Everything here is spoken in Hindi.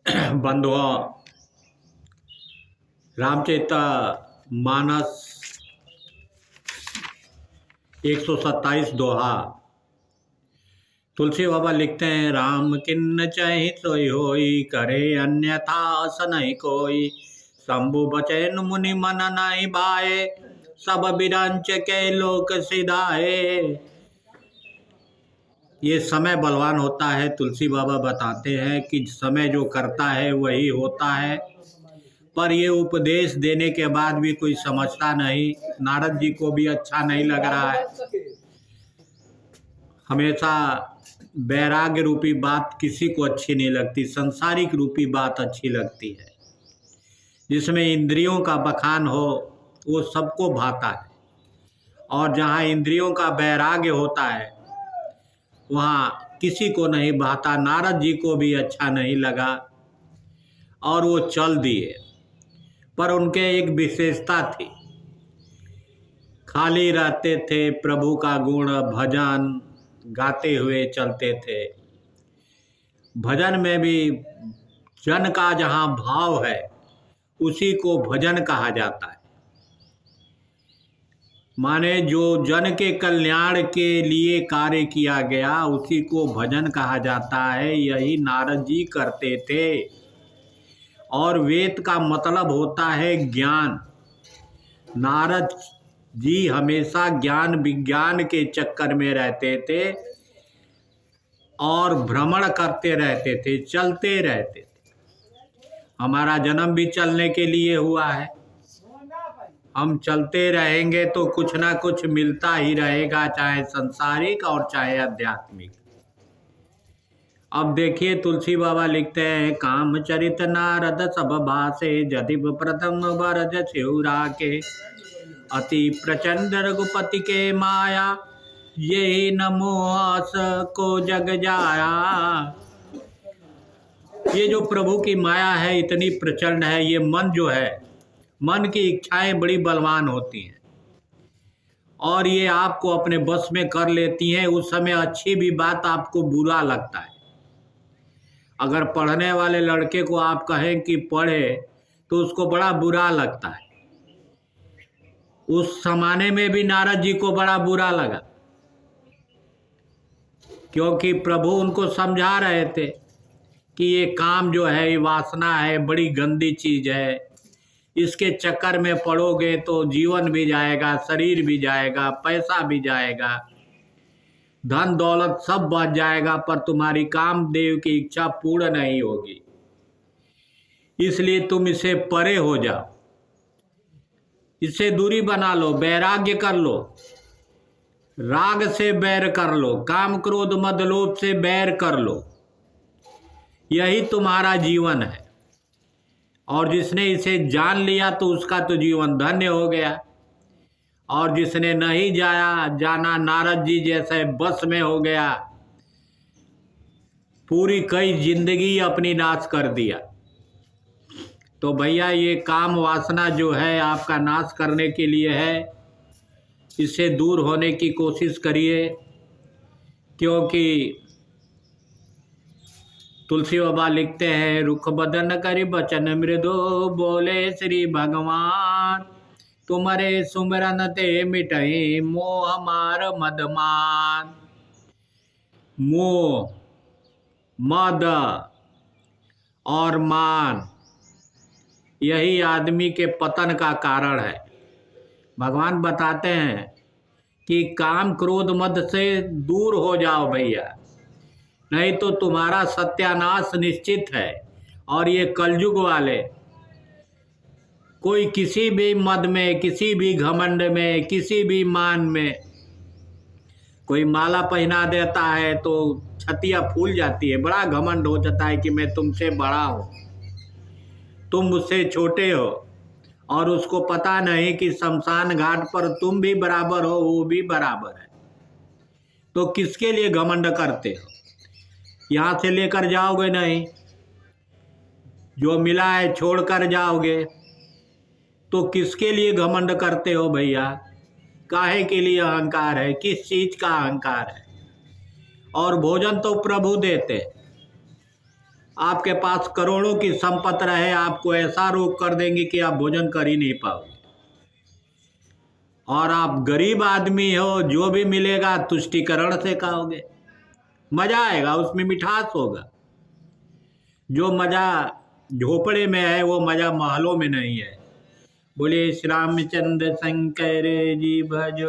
बंधुओं, रामचरित मानस 127 दोहा। तुलसी बाबा लिखते हैं, राम किन्न चहि सोई होई, करे अन्यथा अस नहीं कोई। शंभु बचन मुनि मन नहीं भाए, सब बिरंच के लोक सिधाए। ये समय बलवान होता है। तुलसी बाबा बताते हैं कि समय जो करता है वही होता है, पर ये उपदेश देने के बाद भी कोई समझता नहीं। नारद जी को भी अच्छा नहीं लग रहा है। हमेशा वैराग्य रूपी बात किसी को अच्छी नहीं लगती, संसारिक रूपी बात अच्छी लगती है। जिसमें इंद्रियों का बखान हो वो सबको भाता है, और जहाँ इंद्रियों का वैराग्य होता है वहाँ किसी को नहीं भाता। नारद जी को भी अच्छा नहीं लगा और वो चल दिए। पर उनके एक विशेषता थी, खाली रहते थे, प्रभु का गुण भजन गाते हुए चलते थे। भजन में भी जन का जहाँ भाव है उसी को भजन कहा जाता है। माने जो जन के कल्याण के लिए कार्य किया गया उसी को भजन कहा जाता है। यही नारद जी करते थे। और वेद का मतलब होता है ज्ञान। नारद जी हमेशा ज्ञान विज्ञान के चक्कर में रहते थे और भ्रमण करते रहते थे, चलते रहते थे। हमारा जन्म भी चलने के लिए हुआ है। हम चलते रहेंगे तो कुछ ना कुछ मिलता ही रहेगा, चाहे संसारिक और चाहे आध्यात्मिक। अब देखिए तुलसी बाबा लिखते हैं, कामचरित नारद सब भाषे, जदि प्रथम बरज शिवरा के। अति प्रचंड रघुपति के माया, यही न मोहस को जग जाया। ये जो प्रभु की माया है इतनी प्रचंड है। ये मन जो है, मन की इच्छाएं बड़ी बलवान होती हैं और ये आपको अपने बस में कर लेती हैं। उस समय अच्छी भी बात आपको बुरा लगता है। अगर पढ़ने वाले लड़के को आप कहें कि पढ़े तो उसको बड़ा बुरा लगता है। उस जमाने में भी नारद जी को बड़ा बुरा लगा, क्योंकि प्रभु उनको समझा रहे थे कि ये काम जो है, ये वासना है, बड़ी गंदी चीज है। इसके चक्कर में पड़ोगे तो जीवन भी जाएगा, शरीर भी जाएगा, पैसा भी जाएगा, धन दौलत सब बच जाएगा, पर तुम्हारी कामदेव की इच्छा पूर्ण नहीं होगी। इसलिए तुम इसे परे हो जाओ, इससे दूरी बना लो, वैराग्य कर लो, राग से बैर कर लो, काम क्रोध मद लोभ से बैर कर लो। यही तुम्हारा जीवन है। और जिसने इसे जान लिया तो उसका तो जीवन धन्य हो गया, और जिसने नहीं जाना, नारद जी जैसे बस में हो गया, पूरी कई जिंदगी अपनी नाश कर दिया। तो भैया ये काम वासना जो है आपका नाश करने के लिए है। इससे दूर होने की कोशिश करिए, क्योंकि तुलसी बाबा लिखते हैं, रुख बदन करि बचन मृदु, बोले श्री भगवान। तुम्हारे सुमरन ते मिटई, मोह मार मदमान। मोह, मद और मान यही आदमी के पतन का कारण है। भगवान बताते हैं कि काम क्रोध मद से दूर हो जाओ भैया, नहीं तो तुम्हारा सत्यानाश निश्चित है। और ये कलयुग वाले कोई किसी भी मद में, किसी भी घमंड में, किसी भी मान में, कोई माला पहना देता है तो छतिया फूल जाती है, बड़ा घमंड हो जाता है कि मैं तुमसे बड़ा हूँ, तुम मुझसे छोटे हो। और उसको पता नहीं कि शमशान घाट पर तुम भी बराबर हो, वो भी बराबर है। तो किसके लिए घमंड करते हो? यहाँ से लेकर जाओगे नहीं, जो मिला है छोड़ कर जाओगे। तो किसके लिए घमंड करते हो भैया? काहे के लिए अहंकार है? किस चीज का अहंकार है? और भोजन तो प्रभु देते। आपके पास करोड़ों की संपत्ति रहे, आपको ऐसा रोग कर देंगे कि आप भोजन कर ही नहीं पाओगे। और आप गरीब आदमी हो, जो भी मिलेगा तुष्टिकरण से खाओगे, मजा आएगा, उसमें मिठास होगा। जो मजा झोपड़े में है वो मजा महलों में नहीं है। बोले श्री रामचंद्र शंकर जी भजो।